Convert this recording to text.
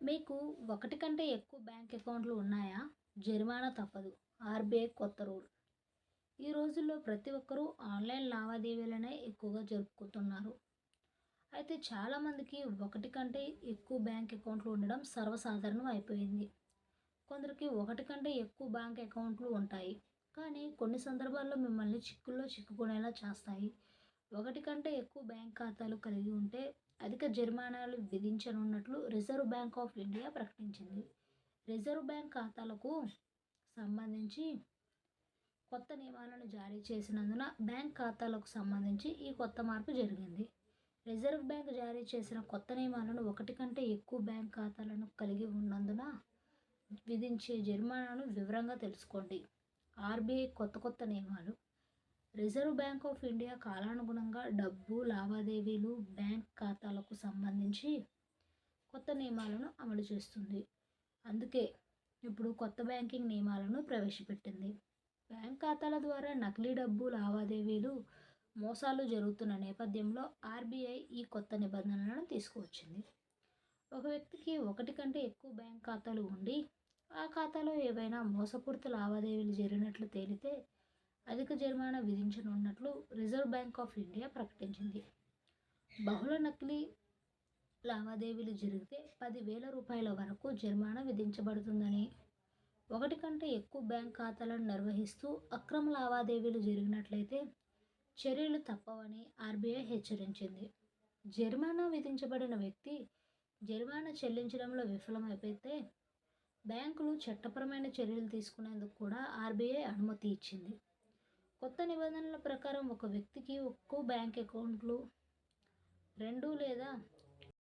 మీకు ఒకటి కంటే ఎక్కువ బ్యాంక్ అకౌంట్లు ఉన్నాయా? జరిమానా తప్పదు. ఆర్‌బీఐ కొత్త రూల్. ఈ రోజుల్లో ప్రతి ఒక్కరూ ఆన్‌లైన్ లావాదేవీలనే ఎక్కువగా జరుపుకుంటున్నారు. అయితే చాలామందికి ఒకటి కంటే ఎక్కువ బ్యాంక్ అకౌంట్లు ఉండడం సర్వసాధారణం అయిపోయింది. కొందరికి ఒకటి కంటే ఎక్కువ బ్యాంక్ అకౌంట్లు ఉంటాయి. కానీ కొన్ని సందర్భాల్లో మిమ్మల్ని చిక్కుల్లో చిక్కుకునేలా చేస్తాయి. ఒకటి కంటే ఎక్కువ బ్యాంక్ ఖాతాలు కలిగి ఉంటే అధిక జరిమానాలు విధించనున్నట్లు రిజర్వ్ బ్యాంక్ ఆఫ్ ఇండియా ప్రకటించింది. రిజర్వ్ బ్యాంక్ ఖాతాలకు సంబంధించి కొత్త నియమాలను జారీ చేసినందున బ్యాంక్ ఖాతాలకు సంబంధించి ఈ కొత్త మార్పు జరిగింది. రిజర్వ్ బ్యాంక్ జారీ చేసిన కొత్త నియమాలను ఒకటి కంటే ఎక్కువ బ్యాంక్ ఖాతాలను కలిగి ఉన్నందున విధించే జరిమానాను వివరంగా తెలుసుకోండి. ఆర్‌బీఐ కొత్త నియమాలు. రిజర్వ్ బ్యాంక్ ఆఫ్ ఇండియా కాలానుగుణంగా డబ్బు లావాదేవీలు బ్యాంక్ ఖాతాలకు సంబంధించి కొత్త నియమాలను అమలు చేస్తుంది. అందుకే ఇప్పుడు కొత్త బ్యాంకింగ్ నియమాలను ప్రవేశపెట్టింది. బ్యాంక్ ఖాతాల ద్వారా నకిలీ డబ్బు లావాదేవీలు మోసాలు జరుగుతున్న నేపథ్యంలో ఆర్‌బీఐ ఈ కొత్త నిబంధనలను తీసుకువచ్చింది. ఒక వ్యక్తికి ఒకటి కంటే ఎక్కువ బ్యాంక్ ఖాతాలు ఉండి ఆ ఖాతాలో ఏవైనా మోసపూరిత లావాదేవీలు జరిగినట్లు తేలితే అధిక జరిమానా విధించనున్నట్లు రిజర్వ్ బ్యాంక్ ఆఫ్ ఇండియా ప్రకటించింది. బహుళ నకిలీ లావాదేవీలు జరిగితే రూ. 10,000 వరకు జరిమానా విధించబడుతుందని, ఒకటి కంటే ఎక్కువ బ్యాంక్ ఖాతాలను నిర్వహిస్తూ అక్రమ లావాదేవీలు జరిగినట్లయితే చర్యలు తప్పవని ఆర్‌బీఐ హెచ్చరించింది. జరిమానా విధించబడిన వ్యక్తి జరిమానా చెల్లించడంలో విఫలమైతే బ్యాంకులు చట్టపరమైన చర్యలు తీసుకునేందుకు కూడా ఆర్‌బీఐ అనుమతి ఇచ్చింది. కొత్త నిబంధనల ప్రకారం ఒక వ్యక్తికి ఎక్కువ బ్యాంక్ అకౌంట్లు 2 లేదా